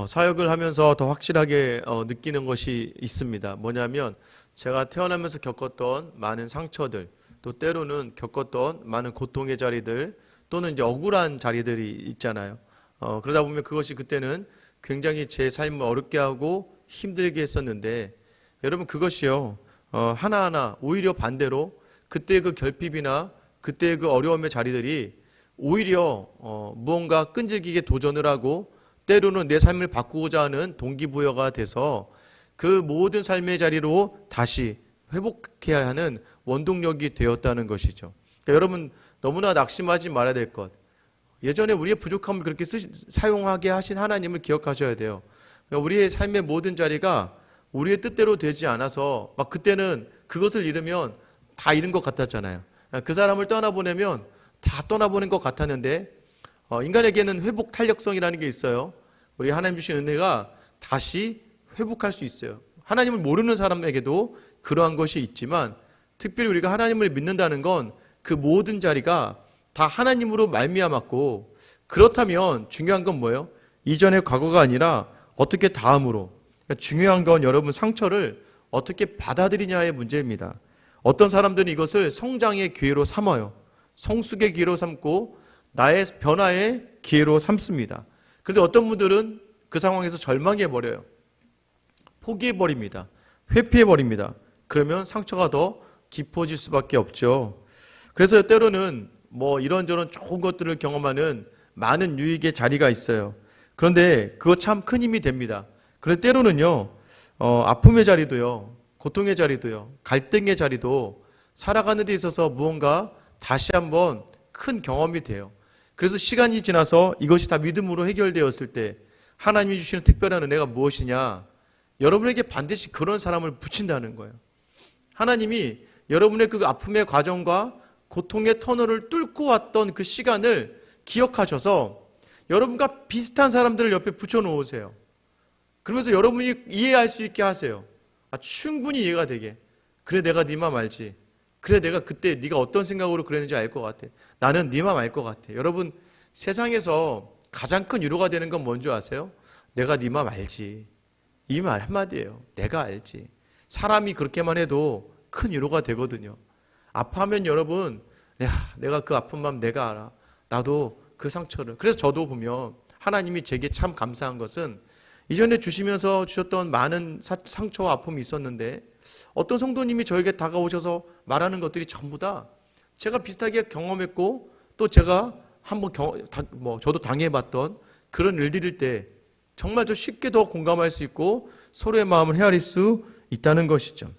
사역을 하면서 더 확실하게 느끼는 것이 있습니다. 뭐냐면 제가 태어나면서 겪었던 많은 상처들, 또 때로는 겪었던 많은 고통의 자리들, 또는 이제 억울한 자리들이 있잖아요. 그러다 보면 그것이 그때는 굉장히 제 삶을 어렵게 하고 힘들게 했었는데, 여러분 그것이요, 하나하나 오히려 반대로 그때 그 결핍이나 그때 그 어려움의 자리들이 오히려 무언가 끈질기게 도전을 하고 때로는 내 삶을 바꾸고자 하는 동기부여가 돼서 그 모든 삶의 자리로 다시 회복해야 하는 원동력이 되었다는 것이죠. 그러니까 여러분 너무나 낙심하지 말아야 될 것. 예전에 우리의 부족함을 그렇게 사용하게 하신 하나님을 기억하셔야 돼요. 그러니까 우리의 삶의 모든 자리가 우리의 뜻대로 되지 않아서 막 그때는 그것을 잃으면 다 잃은 것 같았잖아요. 그 사람을 떠나보내면 다 떠나보낸 것 같았는데 인간에게는 회복 탄력성이라는 게 있어요. 우리 하나님 주신 은혜가 다시 회복할 수 있어요. 하나님을 모르는 사람에게도 그러한 것이 있지만 특별히 우리가 하나님을 믿는다는 건 그 모든 자리가 다 하나님으로 말미암았고, 그렇다면 중요한 건 뭐예요? 이전의 과거가 아니라 어떻게 다음으로. 그러니까 중요한 건 여러분 상처를 어떻게 받아들이냐의 문제입니다. 어떤 사람들은 이것을 성장의 기회로 삼아요. 성숙의 기회로 삼고 나의 변화의 기회로 삼습니다. 그런데 어떤 분들은 그 상황에서 절망해버려요. 포기해버립니다. 회피해버립니다. 그러면 상처가 더 깊어질 수밖에 없죠. 그래서 때로는 뭐 이런저런 좋은 것들을 경험하는 많은 유익의 자리가 있어요. 그런데 그거 참 큰 힘이 됩니다. 그런데 때로는요, 아픔의 자리도요, 고통의 자리도요, 갈등의 자리도 살아가는 데 있어서 무언가 다시 한번 큰 경험이 돼요. 그래서 시간이 지나서 이것이 다 믿음으로 해결되었을 때 하나님이 주시는 특별한 은혜가 무엇이냐? 여러분에게 반드시 그런 사람을 붙인다는 거예요. 하나님이 여러분의 그 아픔의 과정과 고통의 터널을 뚫고 왔던 그 시간을 기억하셔서 여러분과 비슷한 사람들을 옆에 붙여놓으세요. 그러면서 여러분이 이해할 수 있게 하세요. 충분히 이해가 되게. 그래, 내가 네 맘 알지. 그래, 내가 그때 네가 어떤 생각으로 그랬는지 알 것 같아. 나는 네 맘 알 것 같아. 여러분, 세상에서 가장 큰 위로가 되는 건 뭔지 아세요? 내가 네 맘 알지. 이 말 한마디예요. 내가 알지. 사람이 그렇게만 해도 큰 위로가 되거든요. 아파하면 여러분, 야, 내가 그 아픈 마음 내가 알아. 나도 그 상처를. 그래서 저도 보면 하나님이 제게 참 감사한 것은 이전에 주시면서 주셨던 많은 상처와 아픔이 있었는데 어떤 성도님이 저에게 다가오셔서 말하는 것들이 전부 다 제가 비슷하게 경험했고 또 제가 한번 저도 당해봤던 그런 일들일 때 정말 저 쉽게 더 공감할 수 있고 서로의 마음을 헤아릴 수 있다는 것이죠.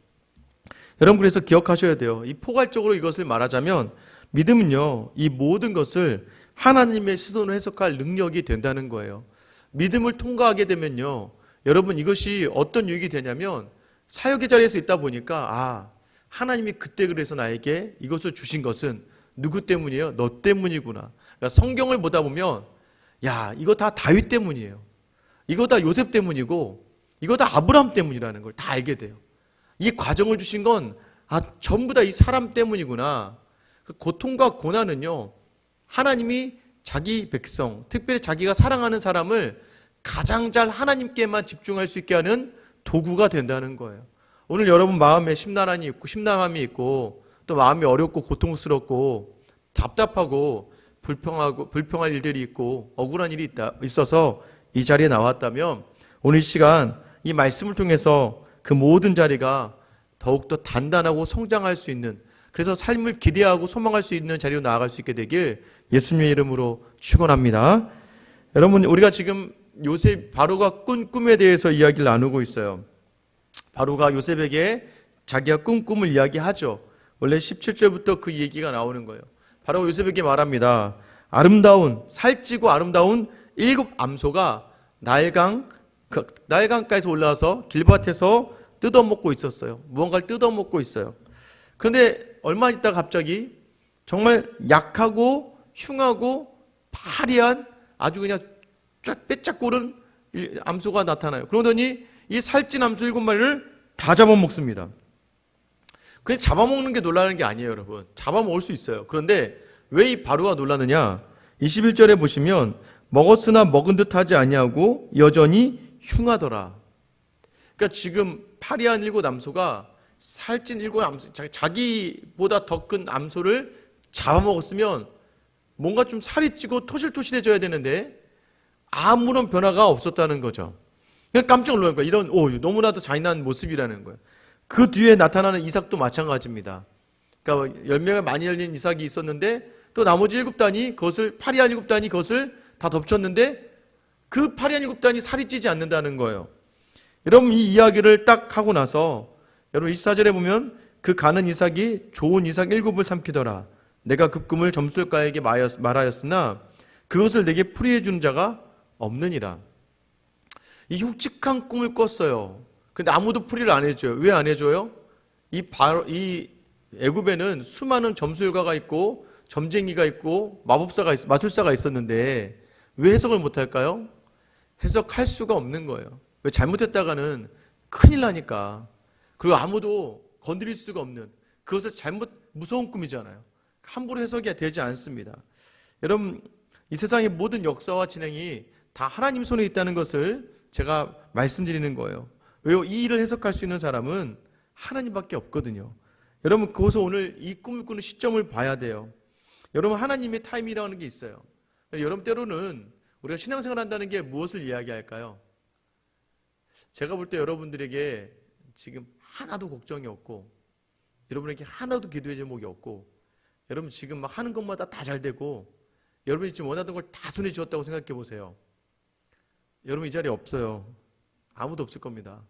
여러분, 그래서 기억하셔야 돼요. 이 포괄적으로 이것을 말하자면 믿음은요, 이 모든 것을 하나님의 시선으로 해석할 능력이 된다는 거예요. 믿음을 통과하게 되면요, 여러분 이것이 어떤 유익이 되냐면 사역의 자리에서 있다 보니까 하나님이 그때 그래서 나에게 이것을 주신 것은 누구 때문이에요? 너 때문이구나. 그러니까 성경을 보다 보면 야, 이거 다 다윗 때문이에요. 이거 다 요셉 때문이고 이거 다 아브라함 때문이라는 걸 다 알게 돼요. 이 과정을 주신 건 전부 다 이 사람 때문이구나. 고통과 고난은요, 하나님이 자기 백성, 특별히 자기가 사랑하는 사람을 가장 잘 하나님께만 집중할 수 있게 하는 도구가 된다는 거예요. 오늘 여러분 마음에 심란함이 있고 또 마음이 어렵고 고통스럽고 답답하고 불평할 일들이 있고 억울한 일이 있어서 이 자리에 나왔다면 오늘 이 시간 이 말씀을 통해서 그 모든 자리가 더욱더 단단하고 성장할 수 있는, 그래서 삶을 기대하고 소망할 수 있는 자리로 나아갈 수 있게 되길 예수님의 이름으로 축원합니다. 여러분, 우리가 지금 바로가 꾼 꿈에 대해서 이야기를 나누고 있어요. 바로가 요셉에게 자기가 꾼 꿈을 이야기하죠. 원래 17절부터 그 얘기가 나오는 거예요. 바로가 요셉에게 말합니다. 살찌고 아름다운 7 암소가 나일강가에서 올라와서 길밭에서 뜯어먹고 있었어요. 무언가를 뜯어먹고 있어요. 그런데 얼마 있다가 갑자기 정말 약하고 흉하고 파리한 아주 그냥 쫙 빼짝고른 암소가 나타나요. 그러더니 이 살찐 암소 7마리를 다 잡아먹습니다. 그냥 잡아먹는 게 놀라는 게 아니에요, 여러분. 잡아먹을 수 있어요. 그런데 왜 이 바로가 놀라느냐? 21절에 보시면 먹었으나 먹은 듯 하지 아니하고 여전히 흉하더라. 그러니까 지금 파리한 일곱 암소가 살찐 일곱 암소, 자기보다 더 큰 암소를 잡아먹었으면 뭔가 좀 살이 찌고 토실토실해져야 되는데 아무런 변화가 없었다는 거죠. 그냥 깜짝 놀란 거예요. 이런 너무나도 잔인한 모습이라는 거예요. 그 뒤에 나타나는 이삭도 마찬가지입니다. 그러니까 열매가 많이 열린 이삭이 있었는데 또 나머지 7단이 그것을 파리한 7단이 그것을 다 덮쳤는데 그 파리한 7단이 살이 찌지 않는다는 거예요. 여러분 이 이야기를 딱 하고 나서 여러분 24절에 보면 그 가는 이삭이 좋은 이삭 7을 삼키더라. 내가 그 꿈을 점술가에게 말하였으나 그것을 내게 풀이해 준 자가 없느니라. 이 흉측한 꿈을 꿨어요. 근데 아무도 풀이를 안 해줘요. 왜 안 해줘요? 이 애굽에는 수많은 점술가가 있고 점쟁이가 있고 마술사가 있었는데 왜 해석을 못할까요? 해석할 수가 없는 거예요. 왜? 잘못했다가는 큰일 나니까. 그리고 아무도 건드릴 수가 없는, 그것을 무서운 꿈이잖아요. 함부로 해석이 되지 않습니다. 여러분 이 세상의 모든 역사와 진행이 다 하나님 손에 있다는 것을 제가 말씀드리는 거예요. 왜요? 이 일을 해석할 수 있는 사람은 하나님밖에 없거든요. 여러분 그것을 오늘 이 꿈을 꾸는 시점을 봐야 돼요. 여러분 하나님의 타임이라는 게 있어요. 여러분 때로는 우리가 신앙생활 한다는 게 무엇을 이야기할까요? 제가 볼 때 여러분들에게 지금 하나도 걱정이 없고 여러분에게 하나도 기도의 제목이 없고 여러분 지금 막 하는 것마다 다 잘 되고 여러분이 지금 원하던 걸 다 손에 쥐었다고 생각해 보세요. 여러분 이 자리에 없어요. 아무도 없을 겁니다.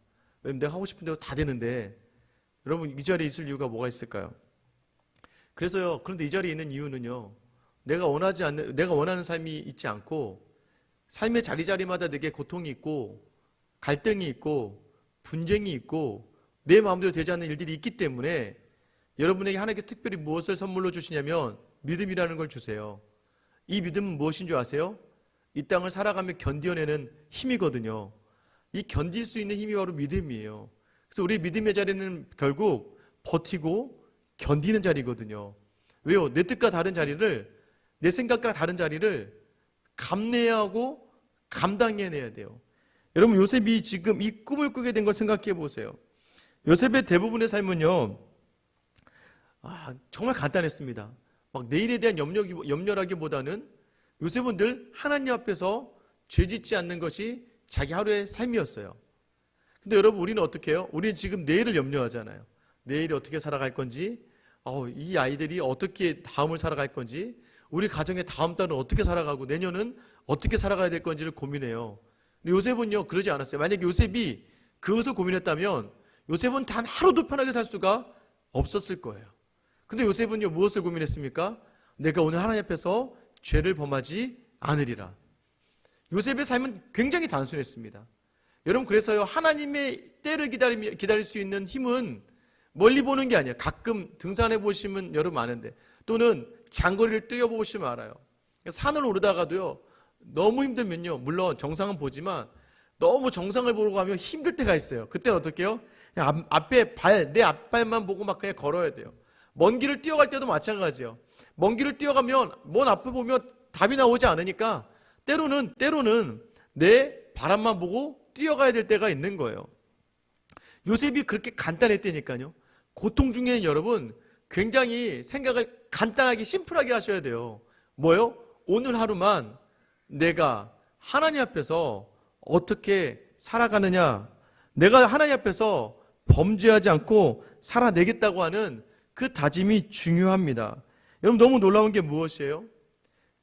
왜냐면 내가 하고 싶은 대로 다 되는데 여러분 이 자리에 있을 이유가 뭐가 있을까요? 그래서요. 그런데 이 자리에 있는 이유는요. 내가 원하는 삶이 있지 않고 삶의 자리자리마다 내게 고통이 있고 갈등이 있고 분쟁이 있고 내 마음대로 되지 않는 일들이 있기 때문에 여러분에게 하나님께서 특별히 무엇을 선물로 주시냐면 믿음이라는 걸 주세요. 이 믿음은 무엇인 줄 아세요? 이 땅을 살아가며 견뎌내는 힘이거든요. 이 견딜 수 있는 힘이 바로 믿음이에요. 그래서 우리 믿음의 자리는 결국 버티고 견디는 자리거든요. 왜요? 내 뜻과 다른 자리를, 내 생각과 다른 자리를 감내해야 하고 감당해내야 돼요. 여러분 요셉이 지금 이 꿈을 꾸게 된 걸 생각해 보세요. 요셉의 대부분의 삶은요 정말 간단했습니다. 막 내일에 대한 염려라기보다는 요셉은 늘 하나님 앞에서 죄짓지 않는 것이 자기 하루의 삶이었어요. 근데 여러분 우리는 어떻게 해요? 우리는 지금 내일을 염려하잖아요. 내일이 어떻게 살아갈 건지, 이 아이들이 어떻게 다음을 살아갈 건지, 우리 가정의 다음 달은 어떻게 살아가고 내년은 어떻게 살아가야 될 건지를 고민해요. 근데 요셉은요 그러지 않았어요. 만약에 요셉이 그것을 고민했다면 요셉은 단 하루도 편하게 살 수가 없었을 거예요. 근데 요셉은요 무엇을 고민했습니까? 내가 오늘 하나님 앞에서 죄를 범하지 않으리라. 요셉의 삶은 굉장히 단순했습니다. 여러분 그래서요 하나님의 때를 기다릴 수 있는 힘은 멀리 보는 게 아니에요. 가끔 등산해 보시면 여러분 아는데, 또는 장거리를 뛰어보시면 알아요. 산을 오르다가도요 너무 힘들면요, 물론 정상은 보지만 너무 정상을 보러 가면 힘들 때가 있어요. 그때는 어떻게 해요? 그냥 내 앞발만 보고 막 그냥 걸어야 돼요. 먼 길을 뛰어갈 때도 마찬가지예요. 먼 길을 뛰어가면 먼 앞을 보면 답이 나오지 않으니까 때로는 내 바람만 보고 뛰어가야 될 때가 있는 거예요. 요셉이 그렇게 간단했다니까요. 고통 중에는 여러분 굉장히 생각을 간단하게 심플하게 하셔야 돼요. 뭐요? 오늘 하루만 내가 하나님 앞에서 어떻게 살아가느냐, 내가 하나님 앞에서 범죄하지 않고 살아내겠다고 하는 그 다짐이 중요합니다. 여러분 너무 놀라운 게 무엇이에요?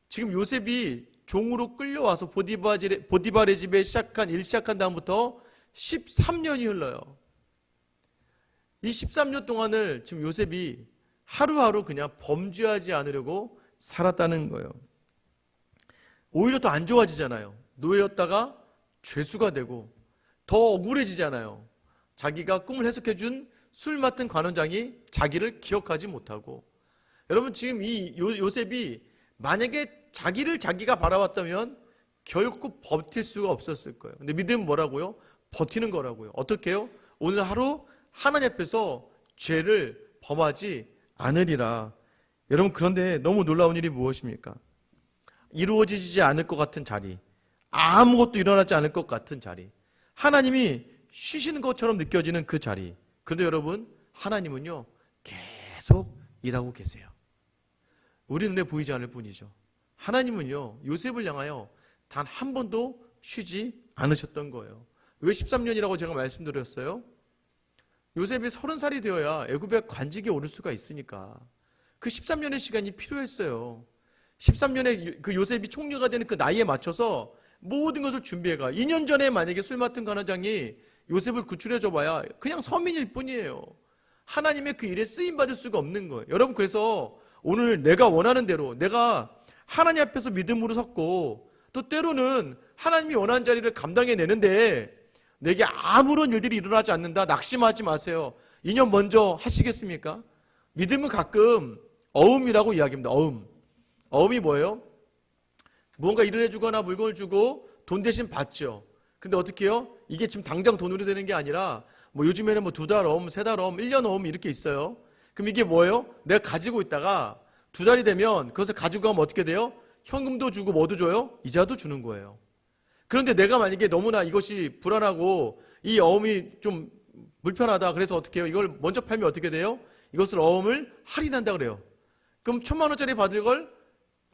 지금 요셉이 종으로 끌려와서 보디발의 집에 시작한 다음부터 13년이 흘러요. 이 13년 동안을 지금 요셉이 하루하루 그냥 범죄하지 않으려고 살았다는 거예요. 오히려 더 안 좋아지잖아요. 노예였다가 죄수가 되고 더 억울해지잖아요. 자기가 꿈을 해석해준 술 맡은 관원장이 자기를 기억하지 못하고. 여러분 지금 이 요셉이 만약에 자기가 바라봤다면 결코 버틸 수가 없었을 거예요. 근데 믿음은 뭐라고요? 버티는 거라고요. 어떻게 해요? 오늘 하루 하나님 앞에서 죄를 범하지 않으리라. 여러분 그런데 너무 놀라운 일이 무엇입니까? 이루어지지 않을 것 같은 자리, 아무것도 일어나지 않을 것 같은 자리, 하나님이 쉬시는 것처럼 느껴지는 그 자리. 그런데 여러분, 하나님은요 계속 일하고 계세요. 우리 눈에 보이지 않을 뿐이죠. 하나님은요 요셉을 향하여 단 한 번도 쉬지 않으셨던 거예요. 왜 13년이라고 제가 말씀드렸어요? 요셉이 30살이 되어야 애굽의 관직에 오를 수가 있으니까 그 13년의 시간이 필요했어요. 13년에 그 요셉이 총리가 되는 그 나이에 맞춰서 모든 것을 준비해가. 2년 전에 만약에 술 맡은 관원장이 요셉을 구출해줘 봐야 그냥 서민일 뿐이에요. 하나님의 그 일에 쓰임받을 수가 없는 거예요. 여러분, 그래서 오늘 내가 원하는 대로 내가 하나님 앞에서 믿음으로 섰고 또 때로는 하나님이 원하는 자리를 감당해내는데 내게 아무런 일들이 일어나지 않는다. 낙심하지 마세요. 2년 먼저 하시겠습니까? 믿음은 가끔 어음이라고 이야기합니다. 어음이 뭐예요? 무언가 일을 해주거나 물건을 주고 돈 대신 받죠. 근데 어떻게 해요? 이게 지금 당장 돈으로 되는 게 아니라 뭐 요즘에는 뭐 2달 어음, 3달 어음, 1년 어음 이렇게 있어요. 그럼 이게 뭐예요? 내가 가지고 있다가 2달이 되면 그것을 가지고 가면 어떻게 돼요? 현금도 주고 뭐도 줘요? 이자도 주는 거예요. 그런데 내가 만약에 너무나 이것이 불안하고 이 어음이 좀 불편하다. 그래서 어떻게 해요? 이걸 먼저 팔면 어떻게 돼요? 이것을 어음을 할인한다 그래요. 그럼 1,000만 원짜리 받을 걸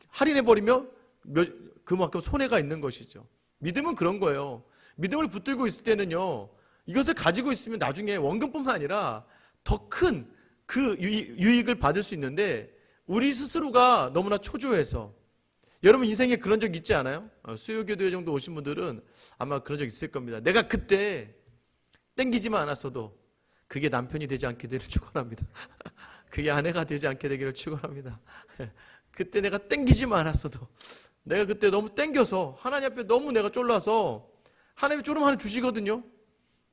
할인해버리면 그만큼 손해가 있는 것이죠. 믿음은 그런 거예요. 믿음을 붙들고 있을 때는요, 이것을 가지고 있으면 나중에 원금뿐만 아니라 더 큰 그 유익을 받을 수 있는데 우리 스스로가 너무나 초조해서. 여러분 인생에 그런 적 있지 않아요? 수요교도회 정도 오신 분들은 아마 그런 적 있을 겁니다. 내가 그때 땡기지만 않았어도 그게 남편이 되지 않게 되기를 축원합니다. 그게 아내가 되지 않게 되기를 축원합니다. 그때 내가 땡기지만 않았어도, 내가 그때 너무 땡겨서 하나님 앞에 너무 내가 쫄라서 하나님이 조금 하나 주시거든요.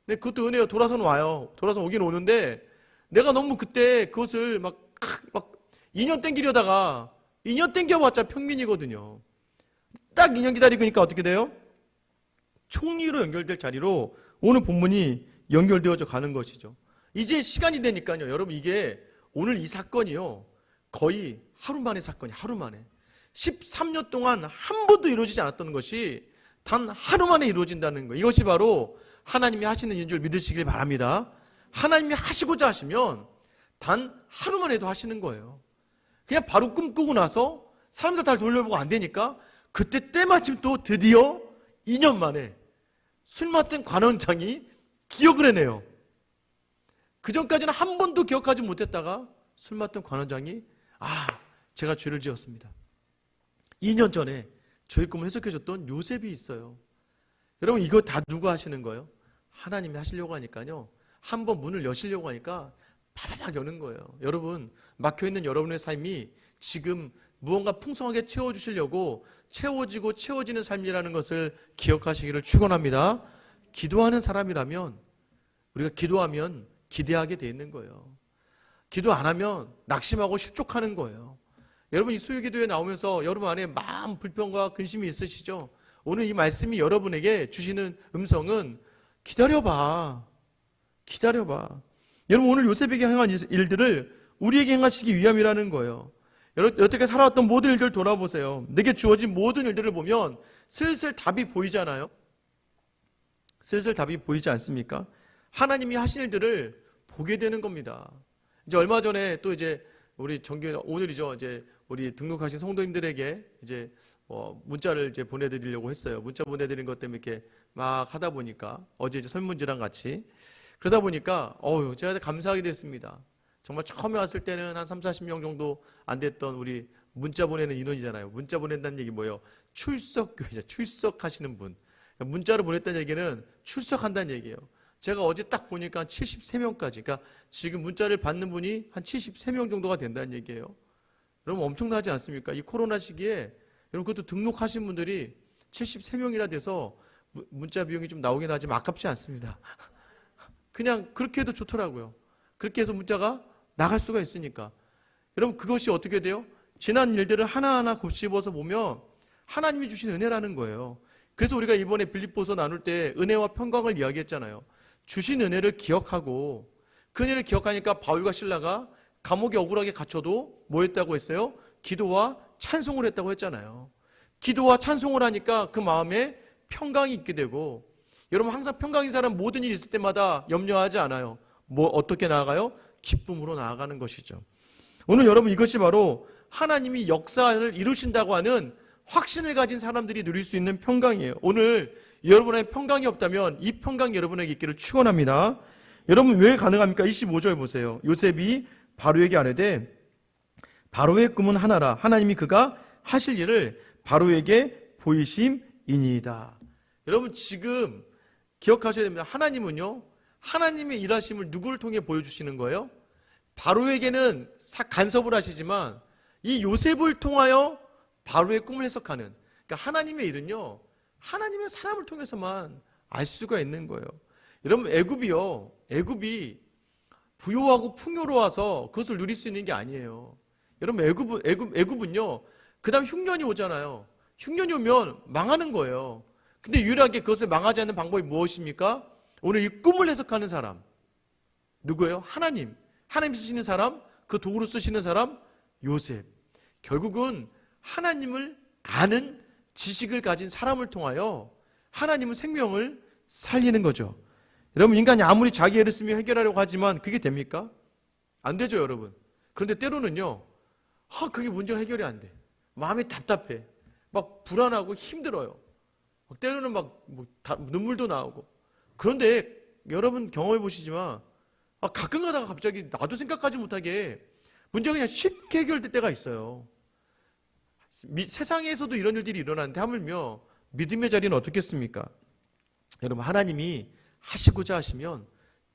근데 그것도 은혜요. 돌아서는 와요. 돌아서 오긴 오는데 내가 너무 그때 그것을 막 2년 땡기려다가 2년 땡겨봤자 평민이거든요. 딱 2년 기다리고 니까 어떻게 돼요? 총리로 연결될 자리로 오늘 본문이 연결되어져 가는 것이죠. 이제 시간이 되니까요. 여러분, 이게 오늘 이 사건이요, 거의 하루 만의 사건이에요. 하루 만에 13년 동안 한 번도 이루어지지 않았던 것이 단 하루 만에 이루어진다는 거예요. 이것이 바로 하나님이 하시는 일인 줄 믿으시길 바랍니다. 하나님이 하시고자 하시면 단 하루 만에도 하시는 거예요. 그냥 바로 꿈꾸고 나서 사람들 다 돌려보고 안 되니까 그때 때마침 또 드디어 2년 만에 술 맡은 관원장이 기억을 해내요. 그 전까지는 한 번도 기억하지 못했다가 술 맡은 관원장이 제가 죄를 지었습니다. 2년 전에 저의 꿈을 해석해줬던 요셉이 있어요. 여러분, 이거 다 누가 하시는 거예요? 하나님이 하시려고 하니까요. 한 번 문을 여시려고 하니까 팍팍 여는 거예요. 여러분, 막혀있는 여러분의 삶이 지금 무언가 풍성하게 채워주시려고 채워지고 채워지는 삶이라는 것을 기억하시기를 축원합니다. 기도하는 사람이라면 우리가 기도하면 기대하게 돼 있는 거예요. 기도 안 하면 낙심하고 실족하는 거예요. 여러분, 이 수요기도에 나오면서 여러분 안에 마음 불평과 근심이 있으시죠? 오늘 이 말씀이 여러분에게 주시는 음성은 기다려봐. 여러분, 오늘 요셉에게 행한 일들을 우리에게 행하시기 위함이라는 거예요. 여태까지 살아왔던 모든 일들을 돌아보세요. 내게 주어진 모든 일들을 보면 슬슬 답이 보이잖아요. 슬슬 답이 보이지 않습니까? 하나님이 하신 일들을 보게 되는 겁니다. 이제 얼마 전에 또 이제 우리 정규 오늘이죠. 이제 우리 등록하신 성도님들에게 이제 문자를 이제 보내드리려고 했어요. 문자 보내드린 것 때문에 이렇게 막 하다 보니까 어제 이제 설문지랑 같이 그러다 보니까 제가 감사하게 됐습니다. 정말 처음에 왔을 때는 한 30-40명 정도 안 됐던 우리 문자 보내는 인원이잖아요. 문자 보낸다는 얘기 뭐예요? 출석교회죠. 출석하시는 분. 문자로 보냈다는 얘기는 출석한다는 얘기예요. 제가 어제 딱 보니까 73명까지, 그러니까 지금 문자를 받는 분이 한 73명 정도가 된다는 얘기예요. 여러분, 엄청나지 않습니까? 이 코로나 시기에 여러분, 그것도 등록하신 분들이 73명이나 돼서 문자 비용이 좀 나오긴 하지만 아깝지 않습니다. 그냥 그렇게 해도 좋더라고요. 그렇게 해서 문자가 나갈 수가 있으니까. 여러분, 그것이 어떻게 돼요? 지난 일들을 하나하나 곱씹어서 보면 하나님이 주신 은혜라는 거예요. 그래서 우리가 이번에 빌립보서 나눌 때 은혜와 평강을 이야기했잖아요. 주신 은혜를 기억하고, 그 은혜를 기억하니까 바울과 실라가 감옥에 억울하게 갇혀도 뭐 했다고 했어요? 기도와 찬송을 했다고 했잖아요. 기도와 찬송을 하니까 그 마음에 평강이 있게 되고, 여러분 항상 평강인 사람 모든 일이 있을 때마다 염려하지 않아요. 어떻게 나아가요? 기쁨으로 나아가는 것이죠. 오늘 여러분 이것이 바로 하나님이 역사를 이루신다고 하는 확신을 가진 사람들이 누릴 수 있는 평강이에요. 오늘 여러분의 평강이 없다면 이 평강이 여러분에게 있기를 축원합니다. 여러분 왜 가능합니까? 25절 보세요. 요셉이 바로에게 아뢰되 바로의 꿈은 하나라. 하나님이 그가 하실 일을 바로에게 보이심이니이다. 여러분 지금 기억하셔야 됩니다. 하나님은요, 하나님의 일하심을 누구를 통해 보여주시는 거예요? 바로에게는 간섭을 하시지만 이 요셉을 통하여 바로의 꿈을 해석하는, 그러니까 하나님의 일은요, 하나님의 사람을 통해서만 알 수가 있는 거예요. 여러분 애굽이 부요하고 풍요로워서 그것을 누릴 수 있는 게 아니에요. 여러분 애굽은요, 그 다음 흉년이 오잖아요. 흉년이 오면 망하는 거예요. 근데 유일하게 그것을 망하지 않는 방법이 무엇입니까? 오늘 이 꿈을 해석하는 사람 누구예요? 하나님 쓰시는 사람, 그 도구로 쓰시는 사람 요셉. 결국은 하나님을 아는 지식을 가진 사람을 통하여 하나님은 생명을 살리는 거죠. 여러분 인간이 아무리 자기 애를 쓰며 해결하려고 하지만 그게 됩니까? 안 되죠 여러분. 그런데 때로는요, 그게 문제가 해결이 안 돼. 마음이 답답해. 막 불안하고 힘들어요. 때로는 눈물도 나오고. 그런데 여러분 경험해 보시지만 가끔 가다가 갑자기 나도 생각하지 못하게 문제가 그냥 쉽게 해결될 때가 있어요. 세상에서도 이런 일들이 일어나는데 하물며 믿음의 자리는 어떻겠습니까? 여러분 하나님이 하시고자 하시면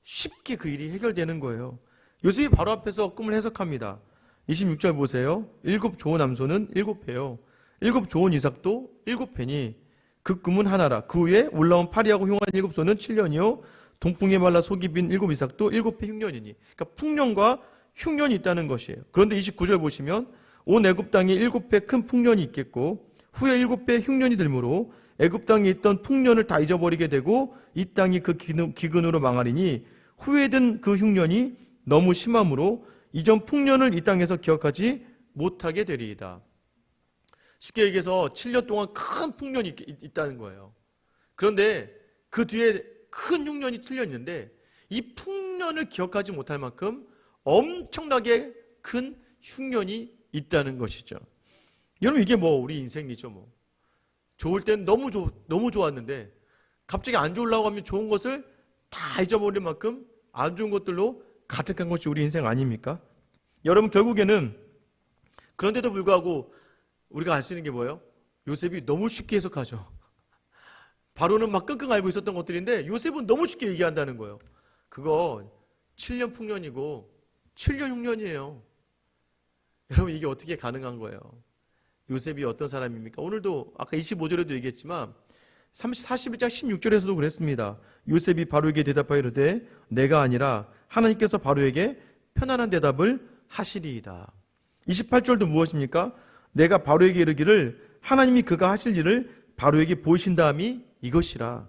쉽게 그 일이 해결되는 거예요. 요셉이 바로 앞에서 꿈을 해석합니다. 26절 보세요. 7 좋은 암소는 7배요. 7 좋은 이삭도 7배니 그 꿈은 하나라. 그 위에 올라온 파리하고 흉한 7소는 7년이요. 동풍에 말라 속이 빈 7 이삭도 7배 흉년이니. 그러니까 풍년과 흉년이 있다는 것이에요. 그런데 29절 보시면 온 애굽 땅에 7배 큰 풍년이 있겠고 후에 7배 흉년이 들므로 애굽 땅에 있던 풍년을 다 잊어버리게 되고 이 땅이 그 기근으로 망하리니 후회된 그 흉년이 너무 심함으로 이전 풍년을 이 땅에서 기억하지 못하게 되리이다. 쉽게 얘기해서 7년 동안 큰 풍년이 있다는 거예요. 그런데 그 뒤에 큰 흉년이 7년 있는데 이 풍년을 기억하지 못할 만큼 엄청나게 큰 흉년이 있다는 것이죠. 여러분 이게 우리 인생이죠. 좋을 땐 너무 좋았는데 갑자기 안 좋으려고 하면 좋은 것을 다 잊어버릴 만큼 안 좋은 것들로 가득한 것이 우리 인생 아닙니까? 여러분 결국에는 그런데도 불구하고 우리가 알 수 있는 게 뭐예요? 요셉이 너무 쉽게 해석하죠. 바로는 끙끙 앓고 있었던 것들인데 요셉은 너무 쉽게 얘기한다는 거예요. 그건 7년 풍년이고 7년 흉년이에요. 여러분 이게 어떻게 가능한 거예요? 요셉이 어떤 사람입니까? 오늘도 아까 25절에도 얘기했지만 41장 16절에서도 그랬습니다. 요셉이 바로에게 대답하여 이르되 내가 아니라 하나님께서 바로에게 편안한 대답을 하시리이다. 28절도 무엇입니까? 내가 바로에게 이르기를 하나님이 그가 하실 일을 바로에게 보이신다함이 이것이라.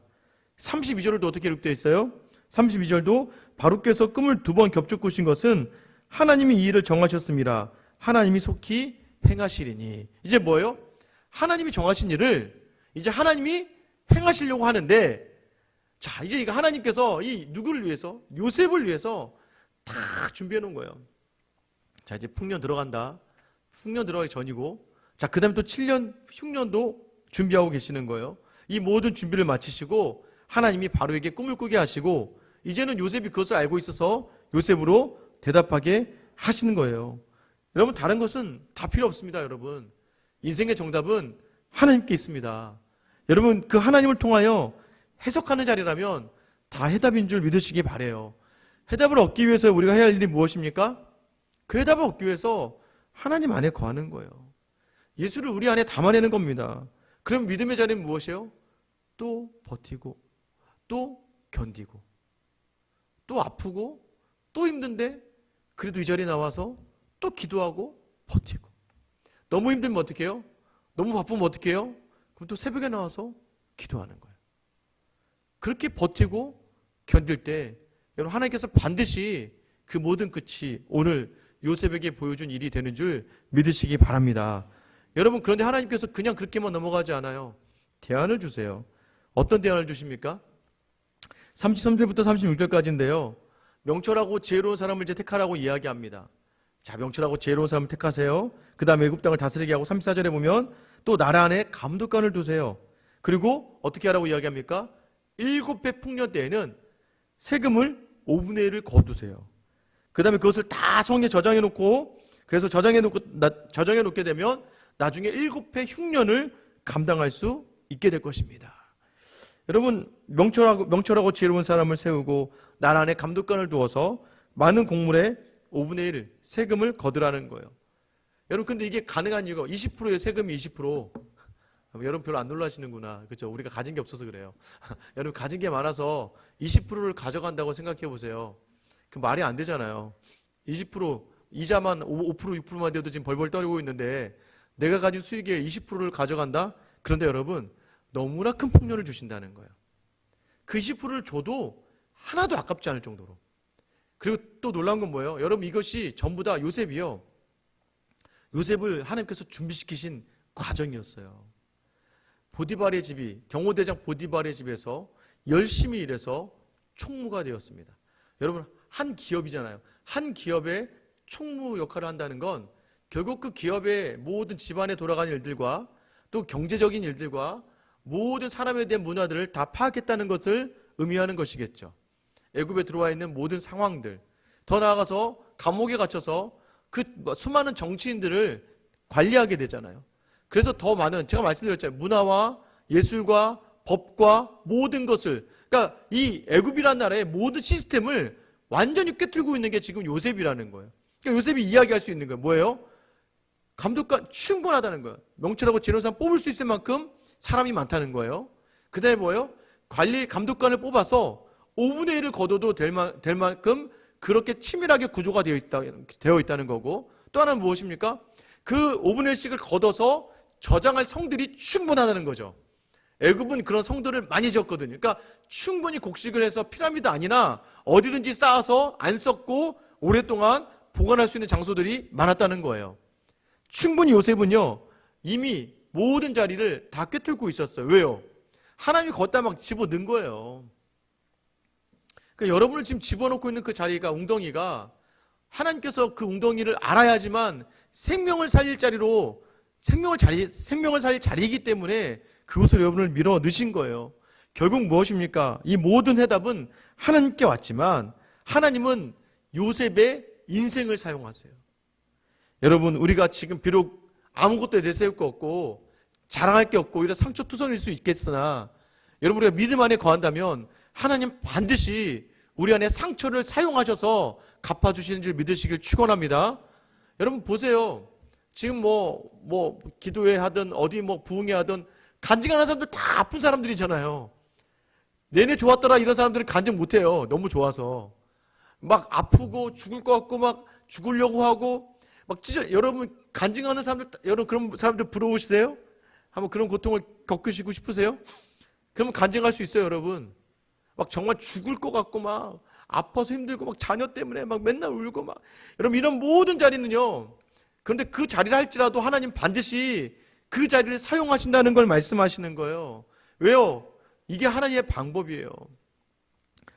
32절도 어떻게 기록되어 있어요? 32절도 바로께서 꿈을 2번 겹쳐 꾸신 것은 하나님이 이 일을 정하셨습니다. 하나님이 속히 행하시리니. 이제 뭐예요? 하나님이 정하신 일을 이제 하나님이 행하시려고 하는데, 자 이제 이거 하나님께서 이 누구를 위해서? 요셉을 위해서 다 준비해 놓은 거예요. 자 이제 풍년 들어간다. 풍년 들어가기 전이고, 자 그 다음에 또 7년 흉년도 준비하고 계시는 거예요. 이 모든 준비를 마치시고 하나님이 바로에게 꿈을 꾸게 하시고 이제는 요셉이 그것을 알고 있어서 요셉으로 대답하게 하시는 거예요. 여러분 다른 것은 다 필요 없습니다. 여러분 인생의 정답은 하나님께 있습니다. 여러분 그 하나님을 통하여 해석하는 자리라면 다 해답인 줄 믿으시기 바라요. 해답을 얻기 위해서 우리가 해야 할 일이 무엇입니까? 그 해답을 얻기 위해서 하나님 안에 거하는 거예요. 예수를 우리 안에 담아내는 겁니다. 그럼 믿음의 자리는 무엇이에요? 또 버티고 또 견디고 또 아프고 또 힘든데 그래도 이 자리에 나와서 또 기도하고 버티고, 너무 힘들면 어떻게 해요? 너무 바쁘면 어떻게 해요? 그럼 또 새벽에 나와서 기도하는 거예요. 그렇게 버티고 견딜 때 여러분 하나님께서 반드시 그 모든 끝이 오늘 요셉에게 보여준 일이 되는 줄 믿으시기 바랍니다. 여러분, 그런데 하나님께서 그냥 그렇게만 넘어가지 않아요. 대안을 주세요. 어떤 대안을 주십니까? 33절부터 36절까지인데요. 명철하고 지혜로운 사람을 이제 택하라고 이야기합니다. 자, 명철하고 지혜로운 사람을 택하세요. 그 다음에 애굽 땅을 다스리게 하고 34절에 보면 또 나라 안에 감독관을 두세요. 그리고 어떻게 하라고 이야기합니까? 7배 풍년 때에는 세금을 5분의 1을 거두세요. 그 다음에 그것을 다 성에 저장해 놓고, 그래서 저장해 놓게 되면 나중에 7배 흉년을 감당할 수 있게 될 것입니다. 여러분, 명철하고 지혜로운 사람을 세우고 나라 안에 감독관을 두어서 많은 곡물의 5분의 1 세금을 거두라는 거예요. 여러분, 근데 이게 가능한 이유가 20%예요. 세금이 20%. 여러분 별로 안 놀라시는구나. 그렇죠? 우리가 가진 게 없어서 그래요. 여러분, 가진 게 많아서 20%를 가져간다고 생각해 보세요. 그 말이 안 되잖아요. 20% 이자만 5%, 6%만 돼도 지금 벌벌 떨고 있는데 내가 가진 수익의 20%를 가져간다? 그런데 여러분, 너무나 큰 풍년을 주신다는 거예요. 그 20%를 줘도 하나도 아깝지 않을 정도로. 그리고 또 놀라운 건 뭐예요? 여러분, 이것이 전부 다 요셉이요. 요셉을 하나님께서 준비시키신 과정이었어요. 보디발의 집이, 경호대장 보디발의 집에서 열심히 일해서 총무가 되었습니다. 여러분, 한 기업이잖아요. 한 기업의 총무 역할을 한다는 건 결국 그 기업의 모든 집안에 돌아가는 일들과 또 경제적인 일들과 모든 사람에 대한 문화들을 다 파악했다는 것을 의미하는 것이겠죠. 애굽에 들어와 있는 모든 상황들, 더 나아가서 감옥에 갇혀서 그 수많은 정치인들을 관리하게 되잖아요. 그래서 더 많은, 제가 말씀드렸잖아요. 문화와 예술과 법과 모든 것을, 그러니까 이 애굽이라는 나라의 모든 시스템을 완전히 꿰뚫고 있는 게 지금 요셉이라는 거예요. 그러니까 요셉이 이야기할 수 있는 거예요. 뭐예요? 감독관 충분하다는 거예요. 명철하고 지혜로운 사람 뽑을 수 있을 만큼 사람이 많다는 거예요. 그 다음에 뭐예요? 감독관을 뽑아서 5분의 1을 거둬도 될 만큼 그렇게 치밀하게 구조가 되어 있다는 거고, 또 하나는 무엇입니까? 그 5분의 1씩을 걷어서 저장할 성들이 충분하다는 거죠. 애굽은 그런 성들을 많이 지었거든요. 그러니까 충분히 곡식을 해서 피라미드 아니나 어디든지 쌓아서 안 썩고 오랫동안 보관할 수 있는 장소들이 많았다는 거예요. 충분히 요셉은요, 이미 모든 자리를 다 꿰뚫고 있었어요. 왜요? 하나님이 걷다 막 집어넣은 거예요. 그러니까 여러분을 지금 집어넣고 있는 그 자리가, 웅덩이가 하나님께서 그 웅덩이를 알아야지만 생명을 살릴 자리로, 생명을 살릴 자리이기 때문에 그곳을 여러분을 밀어 넣으신 거예요. 결국 무엇입니까? 이 모든 해답은 하나님께 왔지만 하나님은 요셉의 인생을 사용하세요. 여러분, 우리가 지금 비록 아무것도 내세울 거 없고 자랑할 게 없고 이런 상처투성일 수 있겠으나, 여러분, 우리가 믿음 안에 거한다면 하나님 반드시 우리 안에 상처를 사용하셔서 갚아주시는 줄 믿으시길 축원합니다. 여러분 보세요. 지금 뭐 기도회 하든 어디 뭐 부흥회 하든 간증하는 사람들 다 아픈 사람들이잖아요. 내내 좋았더라 이런 사람들은 간증 못해요. 너무 좋아서. 막 아프고 죽을 것 같고 막 죽으려고 하고 막 찢어. 여러분 간증하는 사람들, 여러분 그런 사람들 부러우시세요? 한번 그런 고통을 겪으시고 싶으세요? 그러면 간증할 수 있어요, 여러분. 막 정말 죽을 것 같고 막 아파서 힘들고 막 자녀 때문에 막 맨날 울고 막, 여러분 이런 모든 자리는요, 그런데 그 자리를 할지라도 하나님 반드시 그 자리를 사용하신다는 걸 말씀하시는 거예요. 왜요? 이게 하나님의 방법이에요.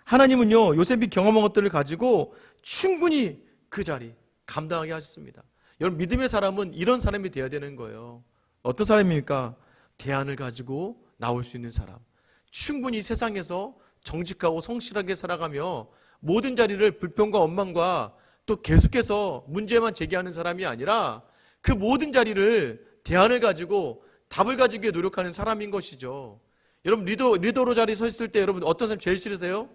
하나님은요, 요셉이 경험한 것들을 가지고 충분히 그 자리 감당하게 하셨습니다. 여러분, 믿음의 사람은 이런 사람이 돼야 되는 거예요. 어떤 사람입니까? 대안을 가지고 나올 수 있는 사람. 충분히 세상에서 정직하고 성실하게 살아가며 모든 자리를 불평과 원망과 또 계속해서 문제만 제기하는 사람이 아니라 그 모든 자리를 대안을 가지고 답을 가지기 위해 노력하는 사람인 것이죠. 여러분, 리더로 자리에 서 있을 때 여러분 어떤 사람 제일 싫으세요?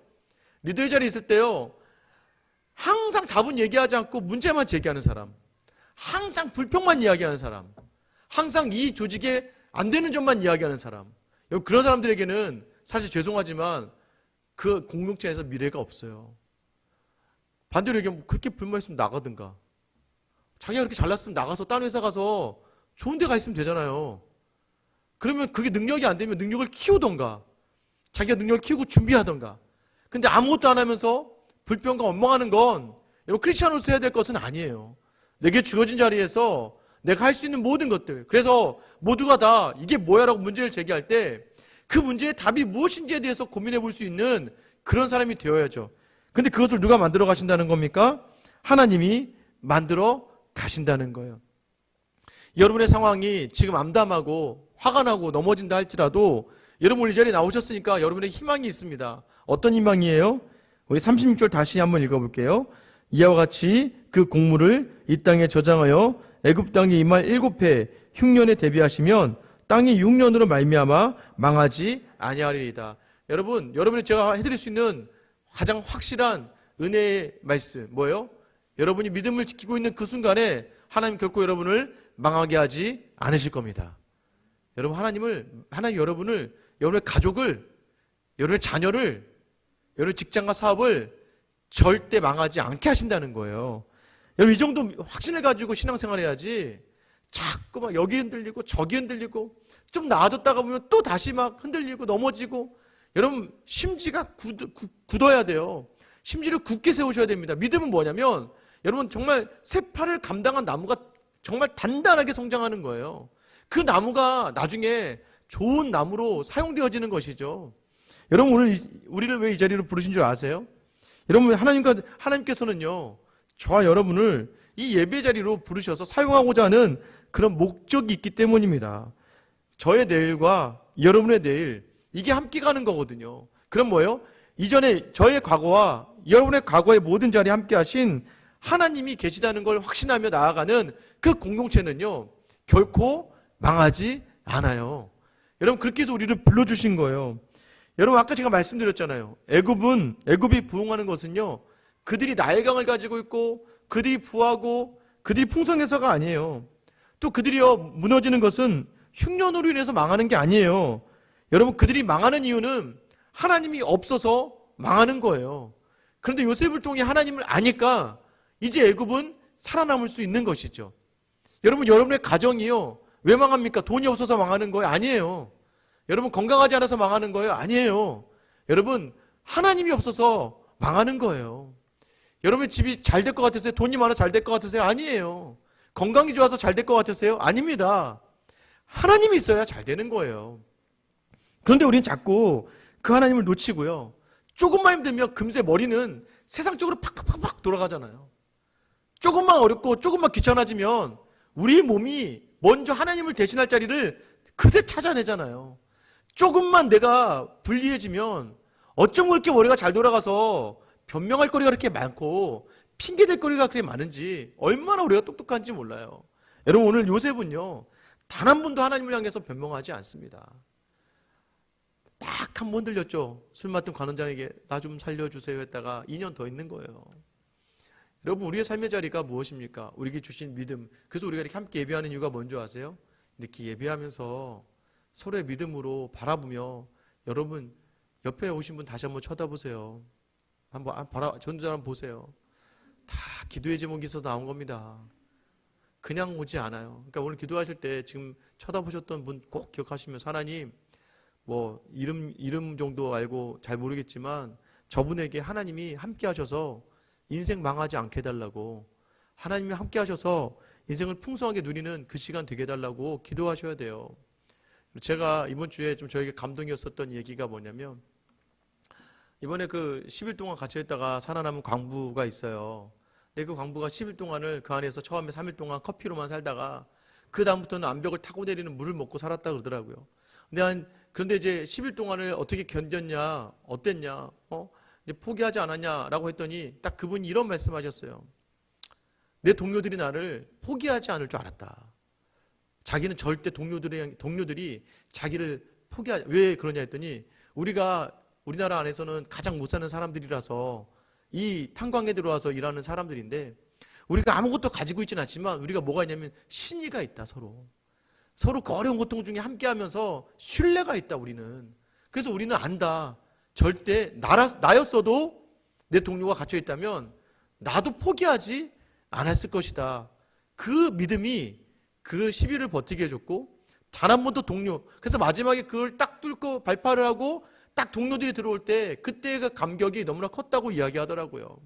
리더의 자리에 있을 때요, 항상 답은 얘기하지 않고 문제만 제기하는 사람, 항상 불평만 이야기하는 사람, 항상 이 조직에 안 되는 점만 이야기하는 사람. 여러분, 그런 사람들에게는 사실 죄송하지만 그 공동체에서 미래가 없어요. 반대로 얘기하면 그렇게 불만 있으면 나가든가, 자기가 그렇게 잘났으면 나가서 딴 회사 가서 좋은 데 가 있으면 되잖아요. 그러면 그게 능력이 안 되면 능력을 키우던가, 자기가 능력을 키우고 준비하던가. 근데 아무것도 안 하면서 불평과 원망하는 건 여러분 크리스찬으로서 해야 될 것은 아니에요. 내게 주어진 자리에서 내가 할 수 있는 모든 것들. 그래서 모두가 다 이게 뭐야 라고 문제를 제기할 때 그 문제의 답이 무엇인지에 대해서 고민해 볼 수 있는 그런 사람이 되어야죠. 근데 그것을 누가 만들어 가신다는 겁니까? 하나님이 만들어 가신다는 거예요. 여러분의 상황이 지금 암담하고 화가 나고 넘어진다 할지라도 여러분 이 자리에 나오셨으니까 여러분의 희망이 있습니다. 어떤 희망이에요? 우리 36절 다시 한번 읽어볼게요. 이와 같이 그 곡물을 이 땅에 저장하여 애굽 땅에 임할 7해 흉년에 대비하시면 땅이 6년으로 말미암아 망하지 아니하리이다. 여러분이 제가 해드릴 수 있는 가장 확실한 은혜의 말씀 뭐예요? 여러분이 믿음을 지키고 있는 그 순간에 하나님 결코 여러분을 망하게 하지 않으실 겁니다. 하나님 여러분을, 여러분의 가족을, 여러분의 자녀를, 여러분의 직장과 사업을 절대 망하지 않게 하신다는 거예요. 여러분 이 정도 확신을 가지고 신앙생활 해야지 자꾸 막 여기 흔들리고 저기 흔들리고 좀 나아졌다가 보면 또 다시 막 흔들리고 넘어지고 여러분 심지가 굳어야 돼요. 심지를 굳게 세우셔야 됩니다. 믿음은 뭐냐면 여러분 정말 새파를 감당한 나무가 정말 단단하게 성장하는 거예요. 그 나무가 나중에 좋은 나무로 사용되어지는 것이죠. 여러분 오늘 우리를 왜 이 자리로 부르신 줄 아세요? 여러분 하나님께서는요 저와 여러분을 이 예배 자리로 부르셔서 사용하고자 하는 그런 목적이 있기 때문입니다. 저의 내일과 여러분의 내일 이게 함께 가는 거거든요. 그럼 뭐예요? 이전에 저의 과거와 여러분의 과거의 모든 자리에 함께 하신 하나님이 계시다는 걸 확신하며 나아가는 그 공동체는요 결코 망하지 않아요. 여러분 그렇게 해서 우리를 불러주신 거예요. 여러분 아까 제가 말씀드렸잖아요. 애굽이 부흥하는 것은요 그들이 나일강을 가지고 있고 그들이 부하고 그들이 풍성해서가 아니에요. 또 그들이요 무너지는 것은 흉년으로 인해서 망하는 게 아니에요. 여러분 그들이 망하는 이유는 하나님이 없어서 망하는 거예요. 그런데 요셉을 통해 하나님을 아니까 이제 애굽은 살아남을 수 있는 것이죠. 여러분의 가정이요 왜 망합니까? 돈이 없어서 망하는 거예요? 아니에요. 여러분 건강하지 않아서 망하는 거예요? 아니에요. 여러분 하나님이 없어서 망하는 거예요. 여러분의 집이 잘 될 것 같으세요? 돈이 많아 잘 될 것 같으세요? 아니에요. 건강이 좋아서 잘 될 것 같으세요? 아닙니다. 하나님이 있어야 잘 되는 거예요. 그런데 우리는 자꾸 그 하나님을 놓치고요. 조금만 힘들면 금세 머리는 세상적으로 팍팍팍 돌아가잖아요. 조금만 어렵고 조금만 귀찮아지면 우리 몸이 먼저 하나님을 대신할 자리를 그새 찾아내잖아요. 조금만 내가 불리해지면 어쩜 그렇게 머리가 잘 돌아가서 변명할 거리가 그렇게 많고 핑계댈 거리가 그렇게 많은지 얼마나 우리가 똑똑한지 몰라요. 여러분 오늘 요셉은요 단 한 번도 하나님을 향해서 변명하지 않습니다. 딱 한 번 들렸죠. 술 맡은 관원장에게 나 좀 살려주세요 했다가 2년 더 있는 거예요. 여러분 우리의 삶의 자리가 무엇입니까? 우리에게 주신 믿음. 그래서 우리가 이렇게 함께 예배하는 이유가 뭔지 아세요? 이렇게 예배하면서 서로의 믿음으로 바라보며 여러분 옆에 오신 분 다시 한번 쳐다보세요. 한번 전도자 한번 보세요. 다 기도의 제목에서 나온 겁니다. 그냥 오지 않아요. 그러니까 오늘 기도하실 때 지금 쳐다보셨던 분 꼭 기억하시면서 하나님 뭐 이름 정도 알고 잘 모르겠지만 저분에게 하나님이 함께 하셔서 인생 망하지 않게 해달라고 하나님이 함께 하셔서 인생을 풍성하게 누리는 그 시간 되게 해달라고 기도하셔야 돼요. 제가 이번 주에 좀 저에게 감동이었었던 얘기가 뭐냐면 이번에 그 10일 동안 갇혀있다가 살아남은 광부가 있어요. 근데 그 광부가 10일 동안을 그 안에서 처음에 3일 동안 커피로만 살다가 그 다음부터는 암벽을 타고 내리는 물을 먹고 살았다 그러더라고요. 그런데 이제 10일 동안을 어떻게 견뎠냐, 어땠냐, 이제 포기하지 않았냐라고 했더니 딱 그분이 이런 말씀하셨어요. 내 동료들이 나를 포기하지 않을 줄 알았다. 자기는 절대 동료들이 자기를 왜 그러냐 했더니 우리나라 안에서는 가장 못 사는 사람들이라서 이 탄광에 들어와서 일하는 사람들인데 우리가 아무것도 가지고 있지는 않지만 우리가 뭐가 있냐면 신의가 있다. 서로 그 어려운 고통 중에 함께하면서 신뢰가 있다. 우리는 그래서 우리는 안다. 절대 나였어도 내 동료가 갇혀있다면 나도 포기하지 않았을 것이다. 그 믿음이 그 시비를 버티게 해줬고 단 한 번도 그래서 마지막에 그걸 딱 뚫고 발파를 하고 딱 동료들이 들어올 때 그때의 그 감격이 너무나 컸다고 이야기하더라고요.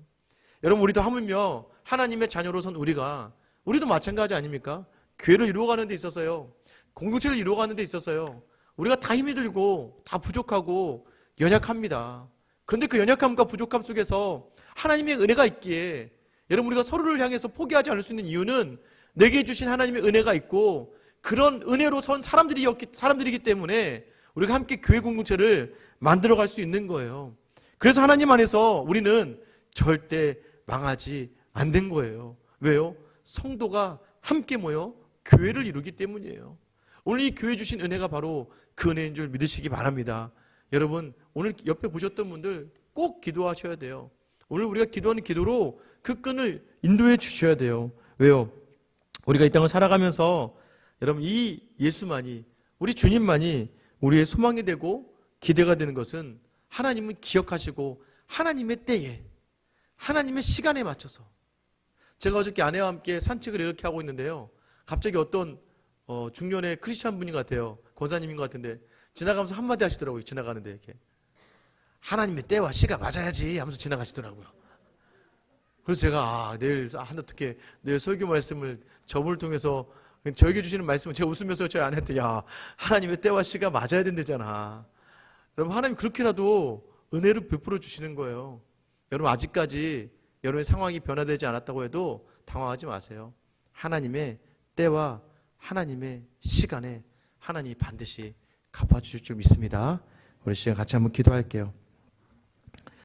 여러분 우리도 하물며 하나님의 자녀로선 우리도 마찬가지 아닙니까? 교회를 이루어가는 데 있어서요, 공동체를 이루어가는 데 있어서요, 우리가 다 힘이 들고 다 부족하고 연약합니다. 그런데 그 연약함과 부족함 속에서 하나님의 은혜가 있기에, 여러분, 우리가 서로를 향해서 포기하지 않을 수 있는 이유는 내게 주신 하나님의 은혜가 있고, 그런 은혜로 선 사람들이기 때문에 우리가 함께 교회 공동체를 만들어갈 수 있는 거예요. 그래서 하나님 안에서 우리는 절대 망하지 않는 거예요. 왜요? 성도가 함께 모여 교회를 이루기 때문이에요. 오늘 이 교회 주신 은혜가 바로 그 은혜인 줄 믿으시기 바랍니다. 여러분, 오늘 옆에 보셨던 분들 꼭 기도하셔야 돼요. 오늘 우리가 기도하는 기도로 그 끈을 인도해 주셔야 돼요. 왜요? 우리가 이 땅을 살아가면서 여러분, 이 예수만이, 우리 주님만이 우리의 소망이 되고 기대가 되는 것은 하나님은 기억하시고 하나님의 때에, 하나님의 시간에 맞춰서. 제가 어저께 아내와 함께 산책을 이렇게 하고 있는데요, 갑자기 어떤 중년의 크리스찬 분인 것 같아요. 권사님인 것 같은데 지나가면서 한마디 하시더라고요. 지나가는데 이렇게 하나님의 때와 시가 맞아야지 하면서 지나가시더라고요. 그래서 제가 내일 어떻게 내일 설교 말씀을 저분을 통해서 저에게 주시는 말씀을 제가 웃으면서 저희 아내한테, 야, 하나님의 때와 시가 맞아야 된다잖아. 여러분, 하나님 그렇게라도 은혜를 베풀어 주시는 거예요. 여러분, 아직까지 여러분의 상황이 변화되지 않았다고 해도 당황하지 마세요. 하나님의 때와 하나님의 시간에 하나님이 반드시 갚아주실 줄 믿습니다. 우리 시간 같이 한번 기도할게요.